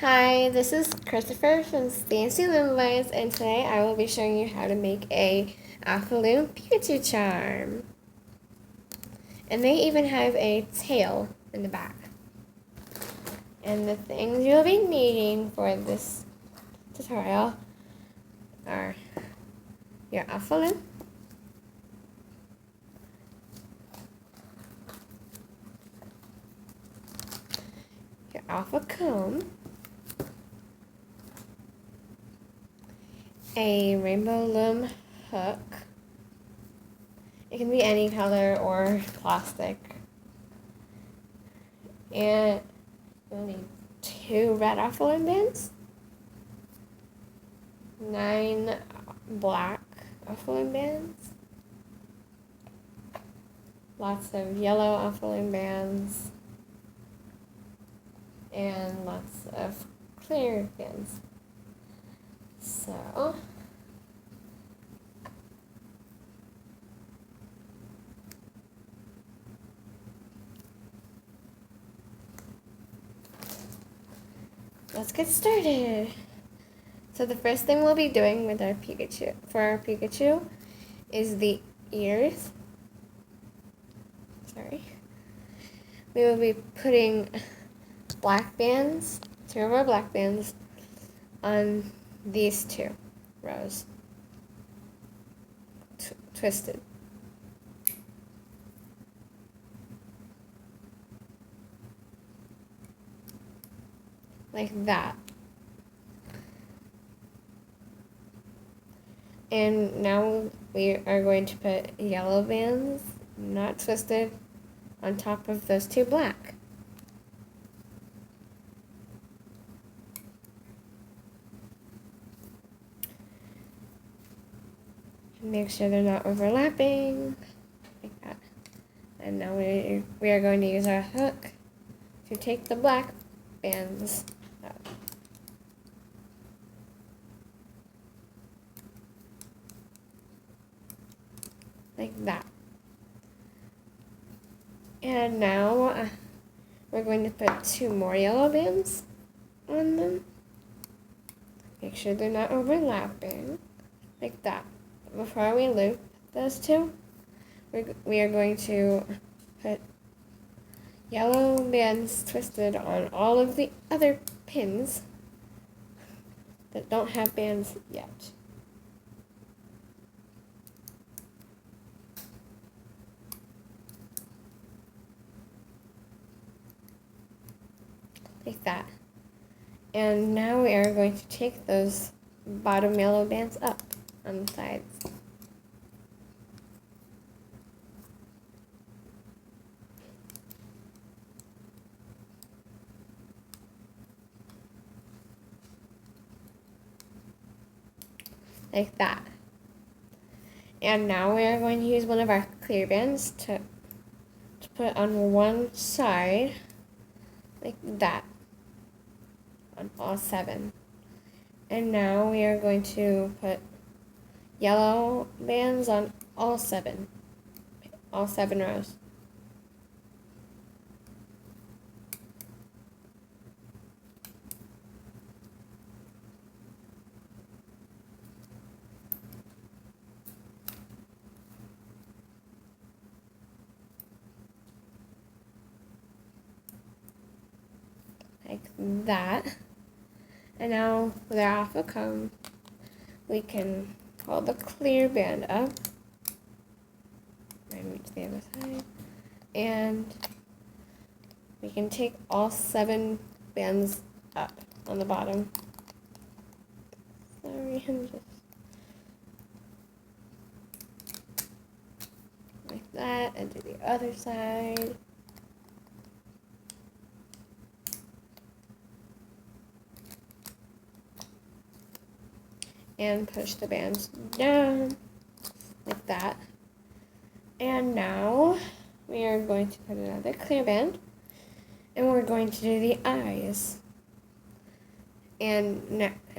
Hi, this is Christopher from Fancy Loom Vines, and today I will be showing you how to make a Alpha Loom Pikachu charm. And they even have a tail in the back. And the things you'll be needing for this tutorial are your Alpha Loom, your Alpha Comb, a Rainbow Loom hook. It can be any color or plastic. And you'll need 2 red Alpha Loom bands, 9 black Alpha Loom bands, lots of yellow Alpha Loom bands, and lots of clear bands. So, let's get started. So the first thing we'll be doing with our Pikachu is the ears. We will be putting black bands, 2 of our black bands, on these 2 rows, twisted. Like that. And now we are going to put yellow bands, not twisted, on top of those 2 black. Make sure they're not overlapping, like that. And now we are going to use our hook to take the black bands out. Like that. And now we're going to put 2 more yellow bands on them. Make sure they're not overlapping, like that. Before we loop those 2, we are going to put yellow bands twisted on all of the other pins that don't have bands yet. Like that. And now we are going to take those bottom yellow bands up on the sides. Like that. And now we are going to use one of our clear bands to put on one side, like that, on all 7. And now we are going to put yellow bands on all 7 rows. Like that. And now with our Alpha Comb, we can hold the clear band up and reach the other side. And we can take all 7 bands up on the bottom. Sorry, I'm just like that, and do the other side. And push the bands down, like that. And now we are going to put another clear band, and we're going to do the eyes. And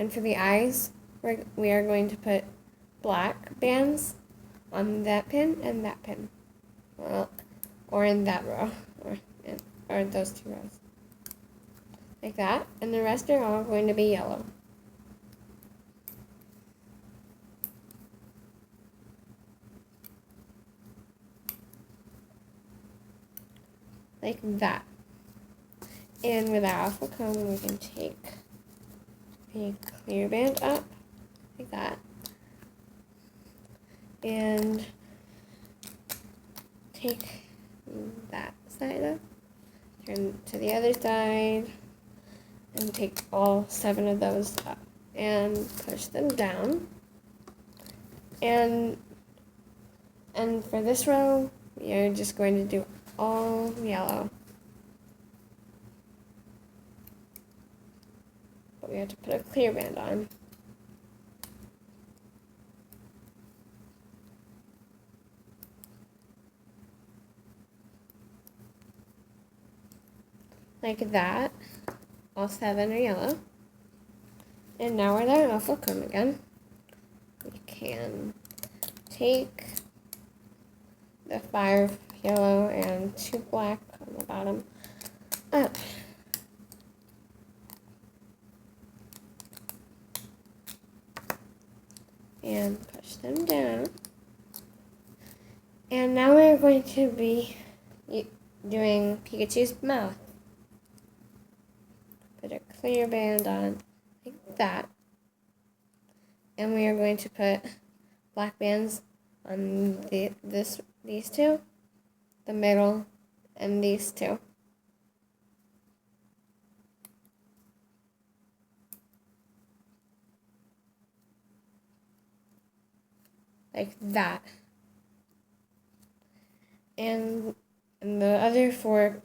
for the eyes, we are going to put black bands on that pin and that pin. Well, or in that row, or in those 2 rows. like that, and the rest are all going to be yellow. Like that. And with our Alpha Loom, we can take a clear band up, like that, and take that side up, turn to the other side, and take all 7 of those up, and push them down. And for this row, we are just going to do all yellow. But we have to put a clear band on. Like that. All 7 are yellow. And now with our Alpha Loom again, we can take the 5 yellow and 2 black on the bottom up. And push them down. And now we're going to be doing Pikachu's mouth. Put a clear band on, like that. And we are going to put black bands on these 2, the middle, and these 2. Like that. And the other 4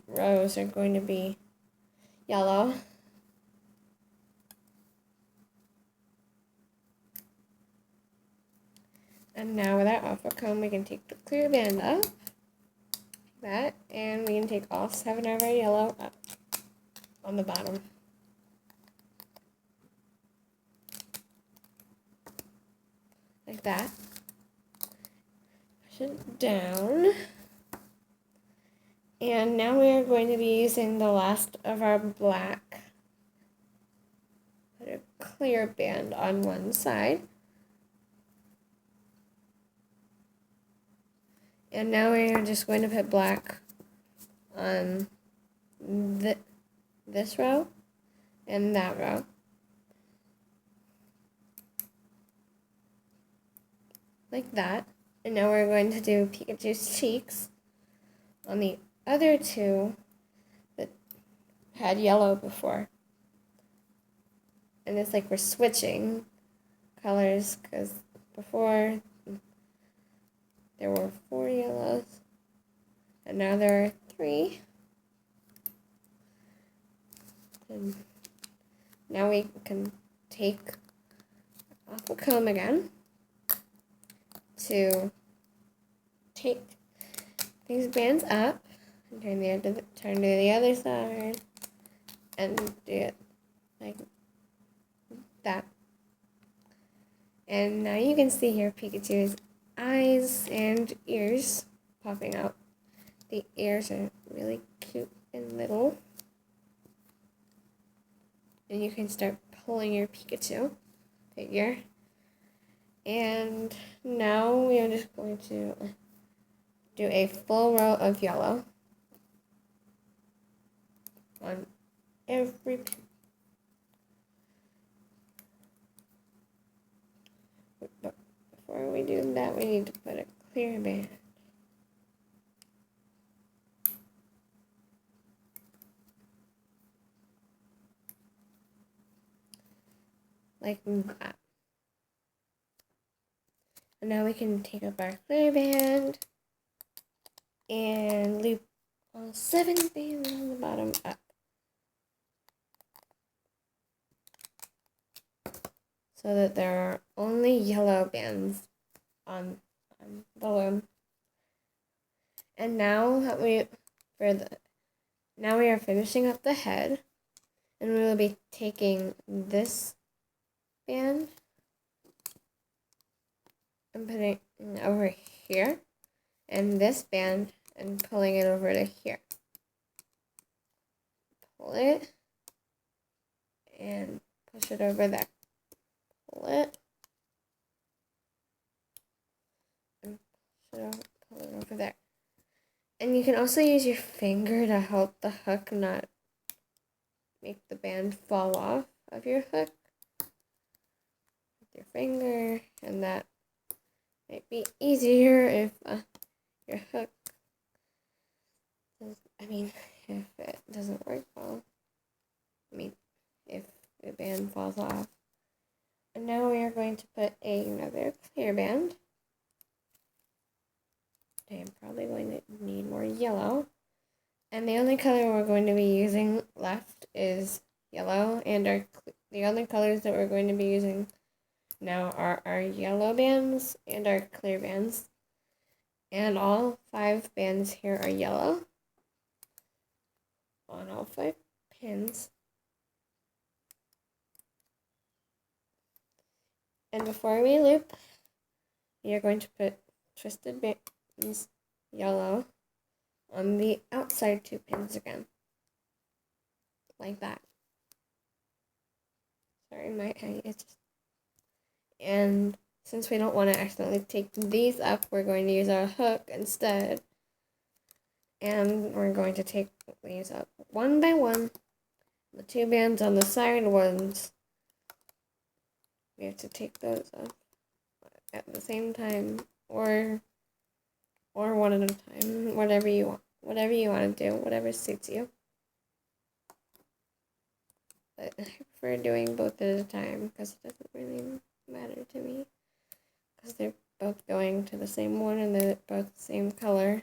rows are going to be yellow. And now with our Alpha Loom, we can take the clear band up, like that, and we can take all 7 of our yellow up on the bottom. Like that. Push it down. And now we are going to be using the last of our black. Put a clear band on one side. And now we are just going to put black on this row and that row. Like that. And now we're going to do Pikachu's cheeks on the other 2 that had yellow before. And it's like we're switching colors because before there were 4 yellows and now there are 3. And now we can take off the comb again to take these bands up and turn to the other side and do it like that. And now you can see here Pikachu's eyes and ears popping out. The ears are really cute and little. And you can start pulling your Pikachu figure. And now we are just going to do a full row of yellow on every but before we do that, we need to put a clear band. Like that. And now we can take up our clear band and loop all 7 bands on the bottom up. So that there are only yellow bands on the loom. And now that we are finishing up the head, and we will be taking this band and putting it over here, and this band and pulling it over to here. pull it, and push it over there. Pull it, and pull it over there. And you can also use your finger to help the hook not make the band fall off of your hook. With your finger, and that might be easier if your hook if it doesn't work well. If the band falls off. And now we are going to put another clear band. I'm probably going to need more yellow. And the only color we're going to be using left is yellow. And the only colors that we're going to be using now are our yellow bands and our clear bands. And all 5 bands here are yellow on all 5 pins. And before we loop, we are going to put twisted bands yellow on the outside 2 pins again. Like that. Sorry, my eye is just... And since we don't want to accidentally take these up, we're going to use our hook instead. And we're going to take these up one by one. The 2 bands on the side ones, we have to take those up at the same time, or one at a time, whatever you want to do, whatever suits you. But I prefer doing both at a time because it doesn't really matter to me, because they're both going to the same one and they're both the same color.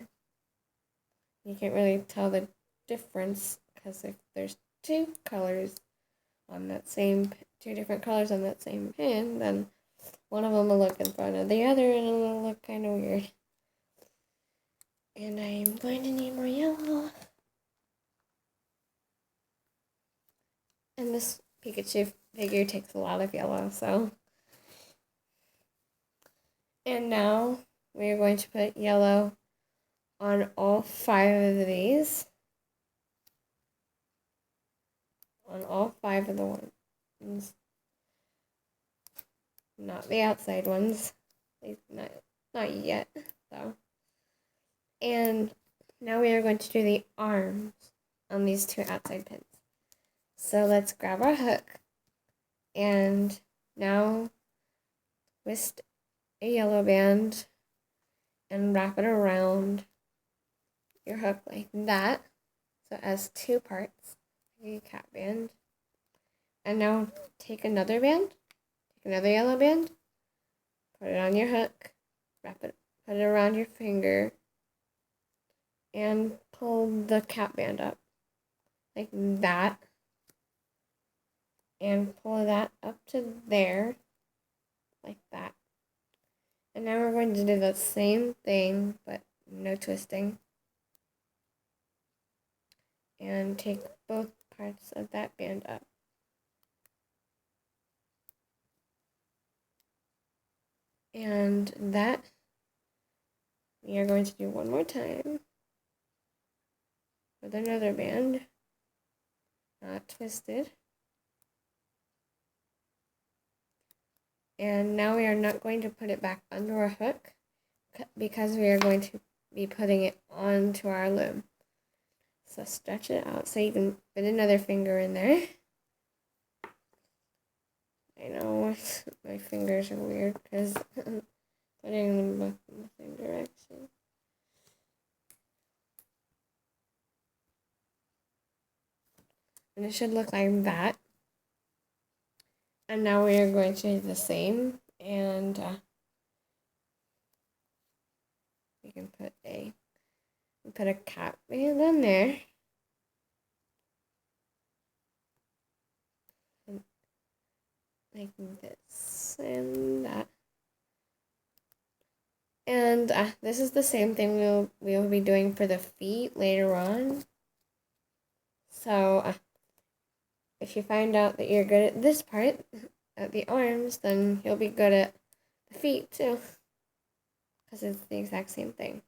You can't really tell the difference because if there's 2 colors on that same 2 different colors on that same pin, then one of them will look in front of the other and it'll look kind of weird. And I'm going to need more yellow. And this Pikachu figure takes a lot of yellow, so. And now we are going to put yellow on all 5 of these. On all 5 of the ones. Not the outside ones. At least not yet, though. And now we are going to do the arms on these 2 outside pins. So let's grab our hook and now twist a yellow band and wrap it around your hook like that. So it has 2 parts, like a cat band. And now take another band, take another yellow band, put it on your hook, put it around your finger, and pull the cat band up like that. And pull that up to there, like that. And now we're going to do the same thing, but no twisting. And take both parts of that band up. And that we are going to do one more time with another band, not twisted. And now we are not going to put it back under our hook because we are going to be putting it onto our loom. So stretch it out so you can fit another finger in there. I know my fingers are weird because I'm putting them both in the same direction. And it should look like that. And now we are going to do the same, and we can put a cat band on there. And like this and that. And this is the same thing we'll be doing for the feet later on. So if you find out that you're good at this part, at the arms, then you'll be good at the feet too, because it's the exact same thing.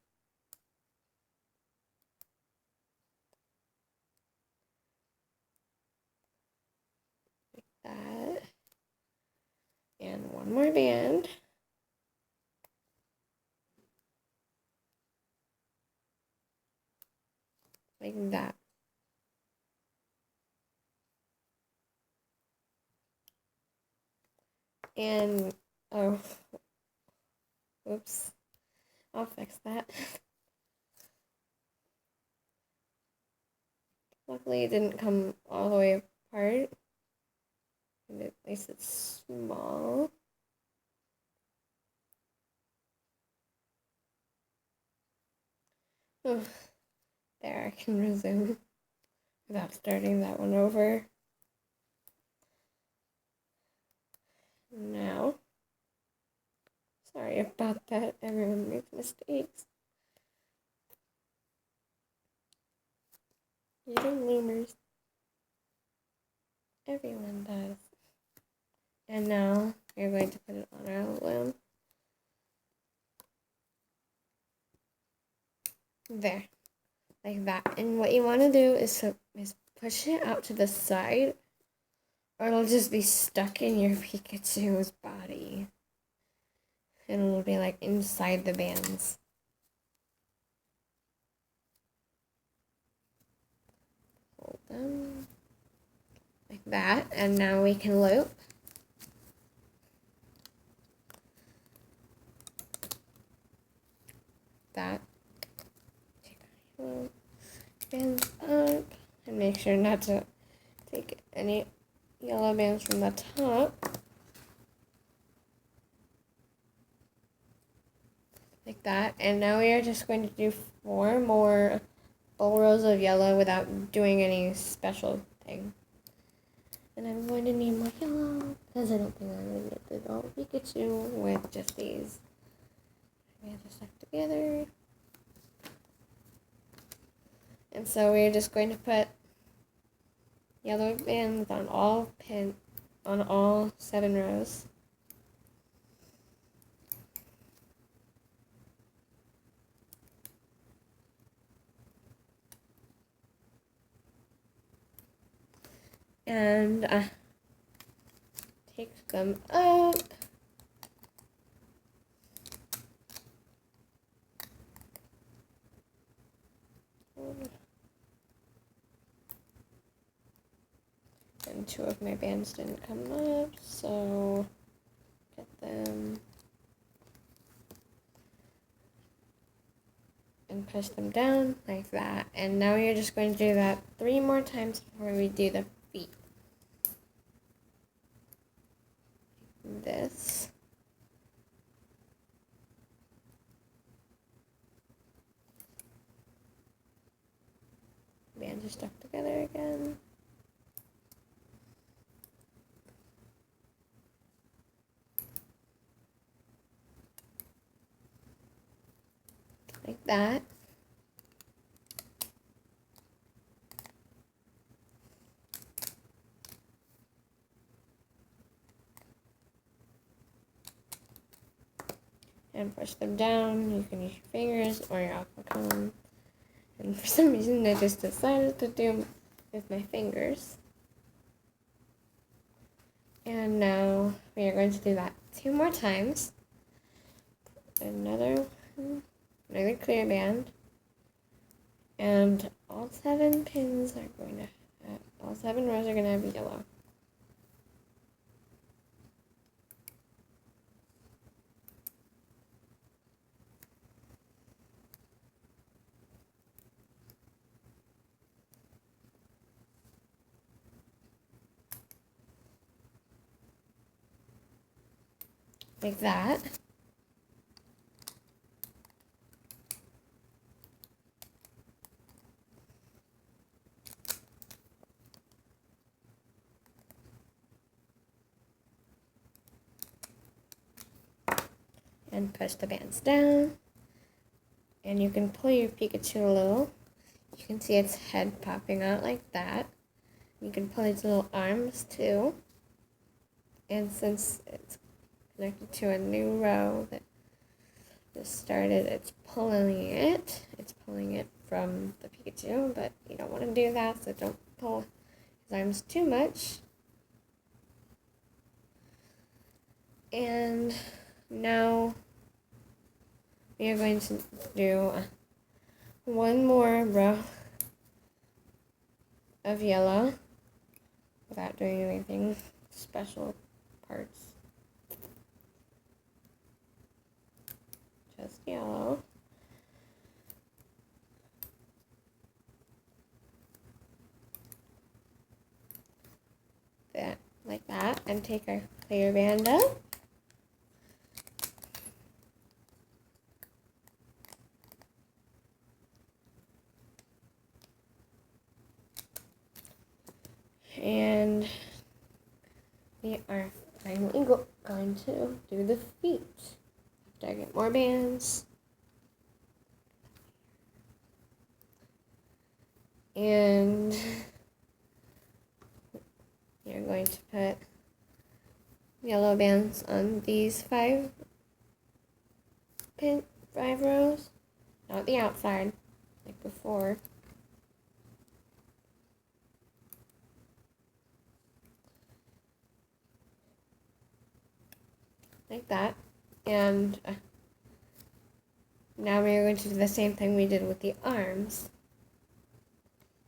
And one more band. Like that. And, oh, oops, I'll fix that. Luckily, it didn't come all the way apart. And at least it's small. Oh, there, I can resume without starting that one over. Now, sorry about that, everyone makes mistakes. Little loomers. Everyone does. And now, we're going to put it on our loom. There. Like that. And what you want to do is push it out to the side, or it'll just be stuck in your Pikachu's body. And it'll be like inside the bands. Hold them. Like that. And now we can loop. That. Take our bands up. And make sure not to take any yellow bands from the top. Like that. And now we are just going to do 4 more full rows of yellow without doing any special thing. And I'm going to need more yellow because I don't think I'm going to get the adult Pikachu with just these. We have to stuck together. And so we're just going to put yellow bands on all 7 rows. And take them up. And 2 of my bands didn't come up, so get them and push them down like that. And now you're just going to do that 3 more times before we do the feet. This. Bands are stuck together again. Like that. And push them down. You can use your fingers or your alpha cone. And for some reason I just decided to do with my fingers. And now we are going to do that 2 more times. Another clear band. And all 7 pins are going to all 7 rows are going to have yellow. Like that. And push the bands down. And you can pull your Pikachu a little. You can see its head popping out like that. You can pull its little arms too. And since it's connected to a new row that just started, it's pulling it. It's pulling it from the Pikachu, but you don't want to do that, so don't pull his arms too much. And now we are going to do one more row of yellow without doing anything special parts. Just yellow. That, like that, and take our clear band up. And we are finally going to do the feet. After I get more bands. And you're going to put yellow bands on these five rows, not the outside, like before. Like that. And now we are going to do the same thing we did with the arms.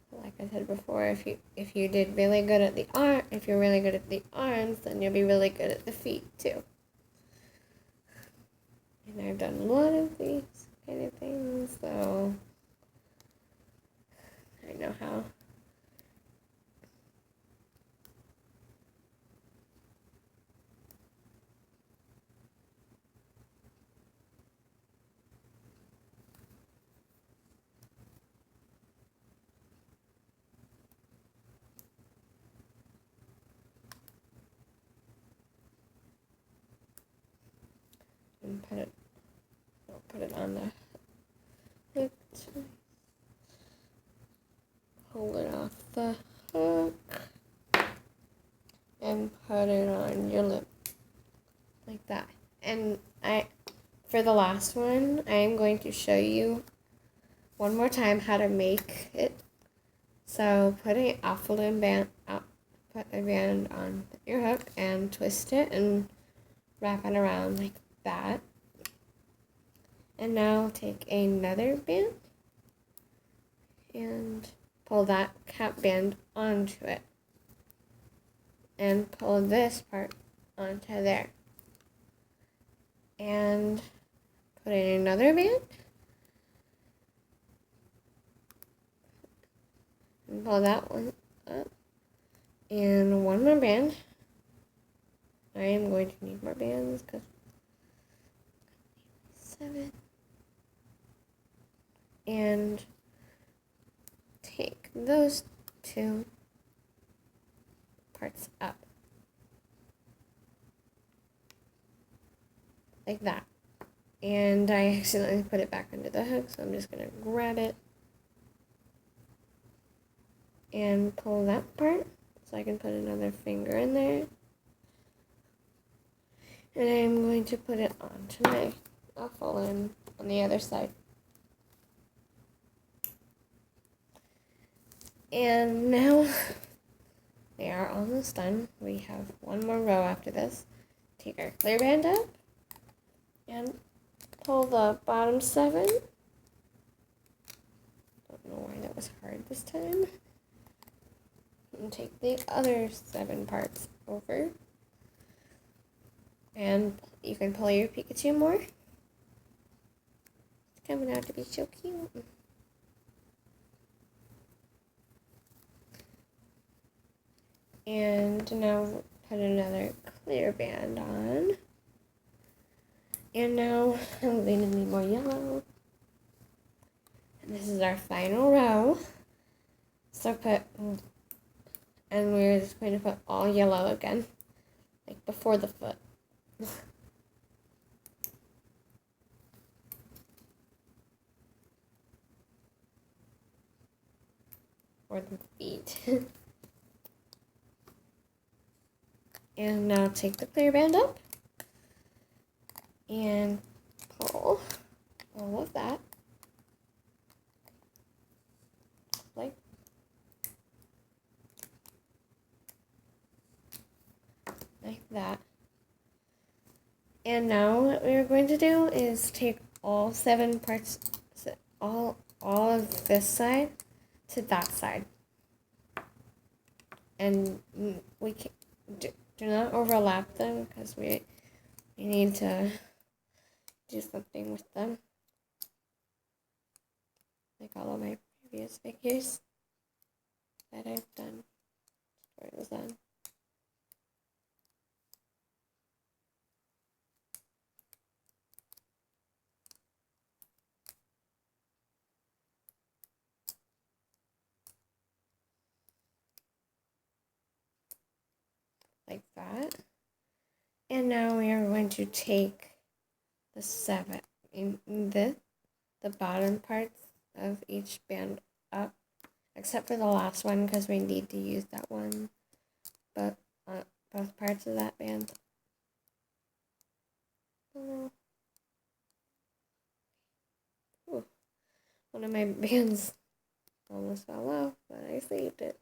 Like I said before, if you did really good at the if you're really good at the arms, then you'll be really good at the feet too. And I've done a lot of these kind of things, so I know how. And put it on the hook. Pull it off the hook and put it on your lip like that. And for the last one, I am going to show you one more time how to make it. So put a Alpha Loom band put a band on your hook and twist it and wrap it around like that. And now take another band and pull that cap band onto it. And pull this part onto there. And put in another band. And pull that one up. And one more band. I am going to need more bands because 7. And take those two parts up. Like that. And I accidentally put it back under the hook, so I'm just going to grab it and pull that part so I can put another finger in there. And I'm going to put it onto my Alpha Loom on the other side. And now we are almost done. We have one more row after this. Take our clear band up and pull the bottom 7. Don't know why that was hard this time. And take the other 7 parts over. And you can pull your Pikachu more. It's coming out to be so cute. And now put another clear band on. And now I'm going to need more yellow. And this is our final row. So and we're just going to put all yellow again, like before the foot. Or the feet. And now take the clear band up and pull all of that like that. And now what we are going to do is take all 7 parts, all of this side to that side. And we can, do not overlap them because we need to do something with them. Like all of my previous figures that I've done tutorials on. Like that. And now we are going to take the 7 in the bottom parts of each band up, except for the last one because we need to use that one, but both parts of that band. Oh. Ooh. One of my bands almost fell off, but I saved it.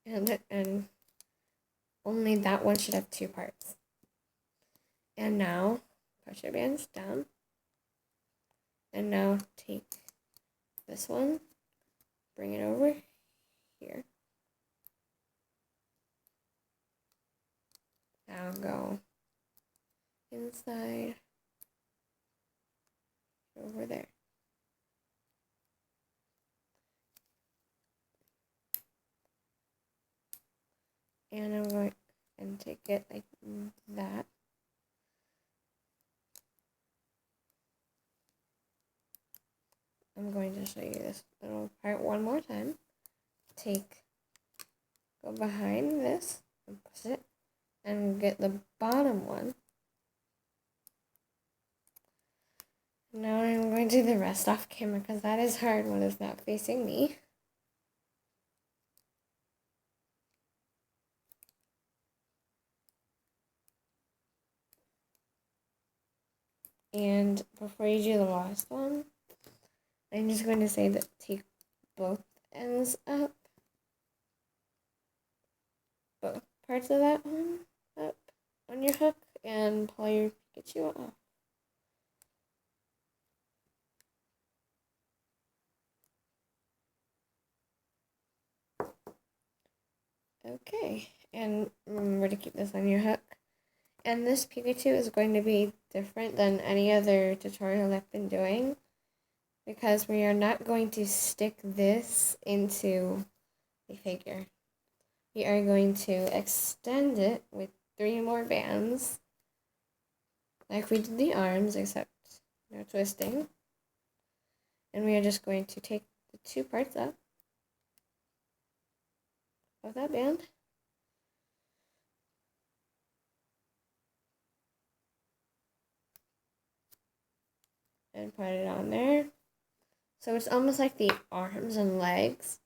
And only that one should have 2 parts. And now push your bands down. And now take this one, bring it over here. Now go inside, over there. And I'm going to take it like that. I'm going to show you this little part one more time. Go behind this and push it and get the bottom one. Now I'm going to do the rest off camera because that is hard when it's not facing me. And before you do the last one, I'm just going to say that take both ends up. Both parts of that one up on your hook and pull your Pikachu off. Okay, and remember to keep this on your hook. And this Pikachu is going to be different than any other tutorial I've been doing because we are not going to stick this into the figure. We are going to extend it with 3 more bands, like we did the arms, except no twisting. And we are just going to take the 2 parts up of that band. And put it on there. So it's almost like the arms and legs.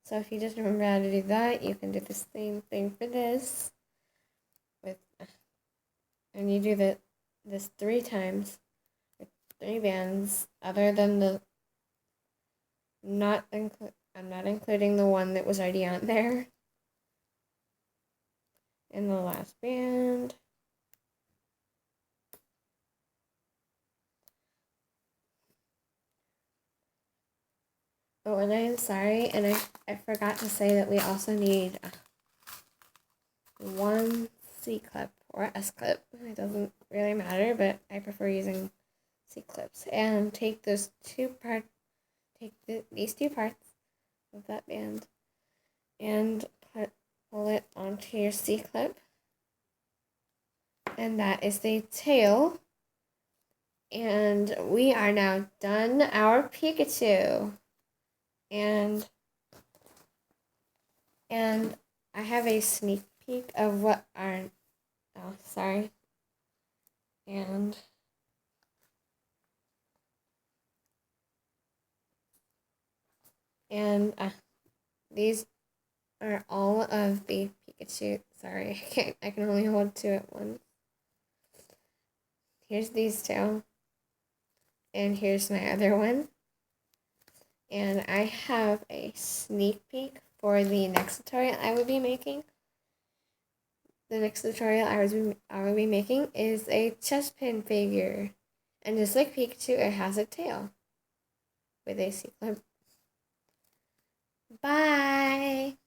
So if you just remember how to do that, you can do the same thing for this. And you do this 3 times with 3 bands, other than the I'm not including the one that was already on there. And the last band. Oh, and I am sorry, and I forgot to say that we also need 1 C-clip or S-clip. It doesn't really matter, but I prefer using C-clips. And take those 2 parts, these 2 parts of that band and pull it onto your C-clip. And that is the tail. And we are now done our Pikachu. And I have a sneak peek of what our, oh, sorry. And these are all of the Pikachu. Sorry, I can only hold 2 at once. Here's these 2. And here's my other one. And I have a sneak peek for the next tutorial I will be making. the next tutorial I will be making is a chest pin figure. And just like Pikachu, it has a tail with a C-clip. Bye!